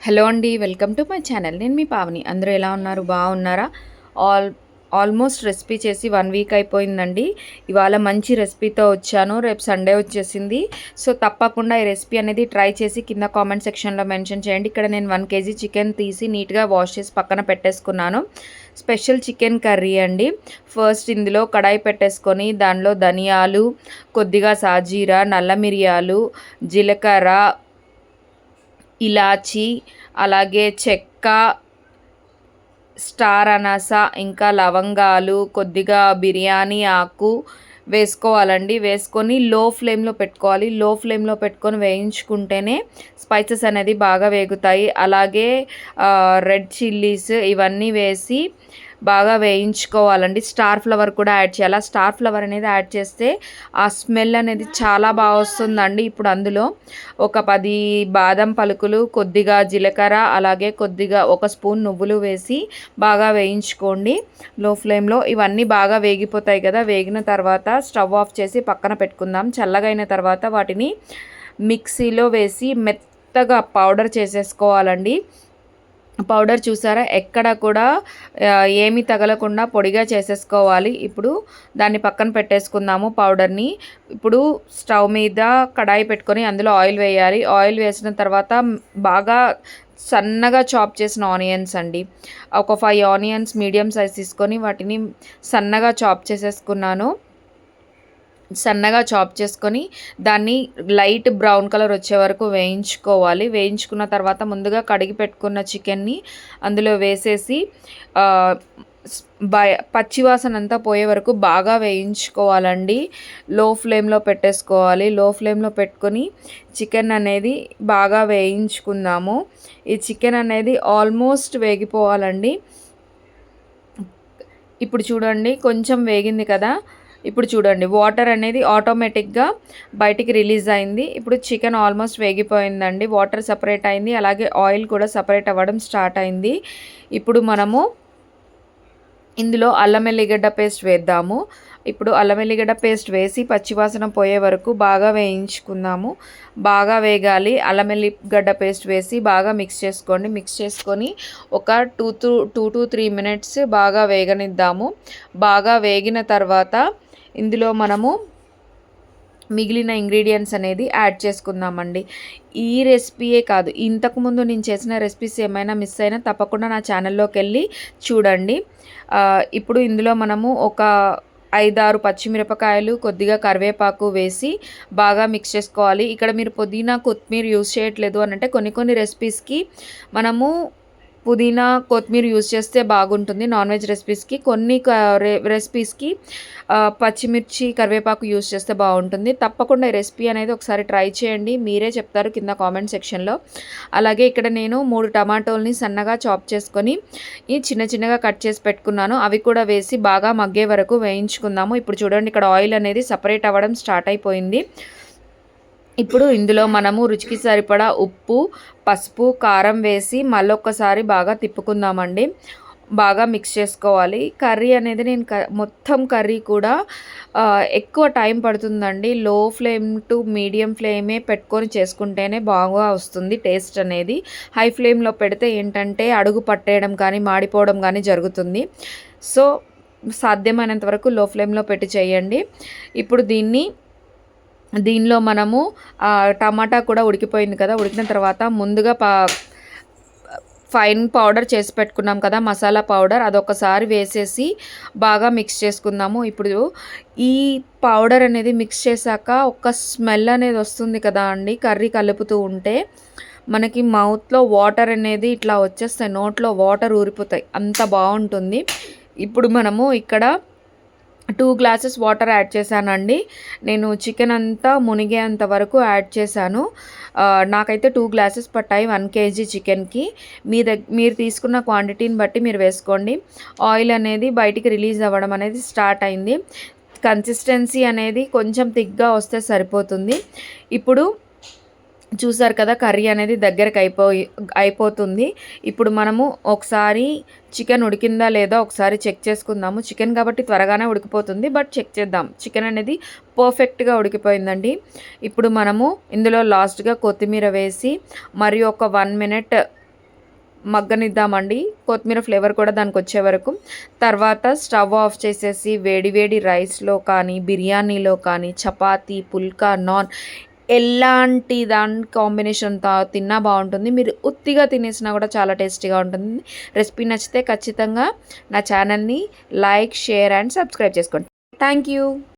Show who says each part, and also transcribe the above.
Speaker 1: Hello అండి. Welcome to my channel. నేను మీ పావని. అందరూ ఎలా ఉన్నారు? బాగున్నారా? ఆల్ ఆల్మోస్ట్ రెసిపీ చేసి 1 వీక్ అయిపోయిందండి. ఇవాళ మంచి రెసిపీతో వచ్చాను. రేపు సండే వచ్చేసింది. సో, తప్పకుండా ఈ రెసిపీ అనేది ట్రై చేసి కింద కామెంట్ సెక్షన్‌లో మెన్షన్ చేయండి. ఇక్కడ నేను 1 కేజీ చికెన్ తీసి నీట్‌గా వాష్ చేసి పక్కన పెట్టేసుకున్నాను. స్పెషల్ చికెన్ కర్రీ అండి. ఫస్ట్ ఇందులో కడాయి పెట్టేసుకొని దానిలో ధనియాలు, కొద్దిగా సాజీరా, నల్ల మిరియాలు, జీలకర్ర, ఇలాచి, అలాగే చెక్క, స్టార్ అనాస, ఇంకా లవంగాలు, కొద్దిగా బిర్యానీ ఆకు వేసుకోవాలండి. వేసుకొని లో ఫ్లేమ్లో పెట్టుకోవాలి. లో ఫ్లేమ్లో పెట్టుకొని వేయించుకుంటేనే స్పైసెస్ అనేది బాగా వేగుతాయి. అలాగే రెడ్ చిల్లీస్ ఇవన్నీ వేసి బాగా వేయించుకోవాలండి. స్టార్ ఫ్లవర్ కూడా యాడ్ చేయాలి. స్టార్ ఫ్లవర్ అనేది యాడ్ చేస్తే ఆ స్మెల్ అనేది చాలా బాగా వస్తుందండి. ఇప్పుడు అందులో ఒక 10 బాదం పలుకులు, కొద్దిగా జీలకర్ర, అలాగే కొద్దిగా ఒక స్పూన్ నువ్వులు వేసి బాగా వేయించుకోండి లో ఫ్లేమ్లో. ఇవన్నీ బాగా వేగిపోతాయి కదా. వేగిన తర్వాత స్టవ్ ఆఫ్ చేసి పక్కన పెట్టుకుందాం. చల్లగా అయిన తర్వాత వాటిని మిక్సీలో వేసి మెత్తగా పౌడర్ చేసేసుకోవాలండి. పౌడర్ చూసారా, ఎక్కడ కూడా ఏమీ తగలకుండా పొడిగా చేసేసుకోవాలి. ఇప్పుడు దాన్ని పక్కన పెట్టేసుకుందాము పౌడర్ని. ఇప్పుడు స్టవ్ మీద కడాయి పెట్టుకొని అందులో ఆయిల్ వేయాలి. ఆయిల్ వేసిన తర్వాత బాగా సన్నగా చాప్ చేసిన ఆనియన్స్ అండి, ఒక 5 ఆనియన్స్ మీడియం సైజ్ తీసుకొని వాటిని సన్నగా చాప్ చేసేసుకున్నాను. సన్నగా చాప్ చేసుకొని దాన్ని లైట్ బ్రౌన్ కలర్ వచ్చే వరకు వేయించుకోవాలి. వేయించుకున్న తర్వాత ముందుగా కడిగి పెట్టుకున్న చికెన్ని అందులో వేసేసి పచ్చివాసన అంతా పోయే వరకు బాగా వేయించుకోవాలండి. లో ఫ్లేమ్లో పెట్టేసుకోవాలి. లో ఫ్లేమ్లో పెట్టుకొని చికెన్ అనేది బాగా వేయించుకుందాము. ఈ చికెన్ అనేది ఆల్మోస్ట్ వేగిపోవాలండి. ఇప్పుడు చూడండి కొంచెం వేగింది కదా. ఇప్పుడు చూడండి వాటర్ అనేది ఆటోమేటిక్గా బయటికి రిలీజ్ అయింది. ఇప్పుడు చికెన్ ఆల్మోస్ట్ వేగిపోయిందండి. వాటర్ సపరేట్ అయింది, అలాగే ఆయిల్ కూడా సపరేట్ అవ్వడం స్టార్ట్ అయింది. ఇప్పుడు మనము ఇందులో అల్లం ఎల్లిగడ్డ పేస్ట్ వేద్దాము. ఇప్పుడు అల్లం ఎల్లిగడ్డ పేస్ట్ వేసి పచ్చివాసన పోయే వరకు బాగా వేయించుకుందాము. బాగా వేగాలి. అల్లం ఎల్లిగడ్డ పేస్ట్ వేసి బాగా మిక్స్ చేసుకోండి. మిక్స్ చేసుకొని ఒక 2 to 3 మినిట్స్ బాగా వేగనిద్దాము. బాగా వేగిన తర్వాత ఇందులో మనము మిగిలిన ఇంగ్రీడియంట్స్ అనేది యాడ్ చేసుకుందామండి. ఈ రెసిపీయే కాదు, ఇంతకుముందు నేను చేసిన రెసిపీస్ ఏమైనా మిస్ అయినా తప్పకుండా నా ఛానల్లోకి వెళ్ళి చూడండి. ఇప్పుడు ఇందులో మనము ఒక 5-6 పచ్చిమిరపకాయలు, కొద్దిగా కరివేపాకు వేసి బాగా మిక్స్ చేసుకోవాలి. ఇక్కడ మీరు పుదీనా, కొత్తిమీర యూజ్ చేయట్లేదు అని అంటే కొన్ని రెసిపీస్కి మనము పుదీనా, కొత్తిమీర యూజ్ చేస్తే బాగుంటుంది నాన్ వెజ్ రెసిపీస్కి. కొన్ని రెసిపీస్కి పచ్చిమిర్చి, కరివేపాకు యూజ్ చేస్తే బాగుంటుంది. తప్పకుండా ఈ రెసిపీ అనేది ఒకసారి ట్రై చేయండి. మీరే చెప్తారు కింద కామెంట్ సెక్షన్లో. అలాగే ఇక్కడ నేను 3 టమాటోల్ని సన్నగా చాప్ చేసుకొని చిన్నగా కట్ చేసి పెట్టుకున్నాను. అవి కూడా వేసి బాగా మగ్గే వరకు వేయించుకుందాము. ఇప్పుడు చూడండి ఇక్కడ ఆయిల్ అనేది సపరేట్ అవ్వడం స్టార్ట్ అయిపోయింది. ఇప్పుడు ఇందులో మనము రుచికి సరిపడా ఉప్పు, పసుపు, కారం వేసి మళ్ళొక్కసారి బాగా తిప్పుకుందామండి. బాగా మిక్స్ చేసుకోవాలి. కర్రీ అనేది నేను మొత్తం కర్రీ కూడా ఎక్కువ టైం పడుతుందండి. లో ఫ్లేమ్ టు మీడియం ఫ్లేమే పెట్టుకొని చేసుకుంటేనే బాగా వస్తుంది టేస్ట్ అనేది. హై ఫ్లేమ్లో పెడితే ఏంటంటే అడుగు పట్టేయడం కానీ మాడిపోవడం కానీ జరుగుతుంది. సో, సాధ్యమైనంత వరకు లో ఫ్లేమ్లో పెట్టి చేయండి. ఇప్పుడు దీనిలో మనము టమాటా కూడా ఉడికిపోయింది కదా. ఉడికిన తర్వాత ముందుగా ఫైన్ పౌడర్ చేసి పెట్టుకున్నాం కదా మసాలా పౌడర్, అదొకసారి వేసేసి బాగా మిక్స్ చేసుకుందాము. ఇప్పుడు ఈ పౌడర్ అనేది మిక్స్ చేశాక ఒక స్మెల్ అనేది వస్తుంది కదా అండి. కర్రీ కలుపుతూ ఉంటే మనకి మౌత్లో వాటర్ అనేది ఇట్లా వచ్చేస్తాయి, నోట్లో వాటర్ ఊరిపోతాయి, అంత బాగుంటుంది. ఇప్పుడు మనము ఇక్కడ 2 గ్లాసెస్ వాటర్ యాడ్ చేశానండి. నేను చికెన్ అంతా మునిగేంత వరకు యాడ్ చేశాను. నాకైతే 2 గ్లాసెస్ పట్టాయి 1 కేజీ చికెన్కి. మీరు తీసుకున్న క్వాంటిటీని బట్టి మీరు వేసుకోండి. ఆయిల్ అనేది బయటికి రిలీజ్ అవ్వడం అనేది స్టార్ట్ అయింది. కన్సిస్టెన్సీ అనేది కొంచెం థిక్గా వస్తే సరిపోతుంది. ఇప్పుడు చూసారు కదా కర్రీ అనేది దగ్గరకు అయిపోతుంది. ఇప్పుడు మనము ఒకసారి చికెన్ ఉడికిందా లేదా ఒకసారి చెక్ చేసుకుందాము. చికెన్ కాబట్టి త్వరగానే ఉడికిపోతుంది, బట్ చెక్ చేద్దాం. చికెన్ అనేది పర్ఫెక్ట్గా ఉడికిపోయిందండి. ఇప్పుడు మనము ఇందులో లాస్ట్గా కొత్తిమీర వేసి మరి ఒక 1 మినిట్ మగ్గనిద్దామండి. కొత్తిమీర ఫ్లేవర్ కూడా దానికొచ్చే వరకు. తర్వాత స్టవ్ ఆఫ్ చేసేసి వేడి వేడి రైస్‌లో కానీ, బిర్యానీలో కానీ, చపాతీ, పుల్కా, నాన్ ఎలాంటి దాని కాంబినేషన్‌తో తిన్నా బావుంటుంది. మీరు ఉత్తిగా తినేసినా కూడా చాలా టేస్టీగా ఉంటుంది. రెసిపీ నచ్చితే ఖచ్చితంగా నా ఛానల్‌ని లైక్, షేర్ అండ్ సబ్స్క్రైబ్ చేసుకోండి. Thank you.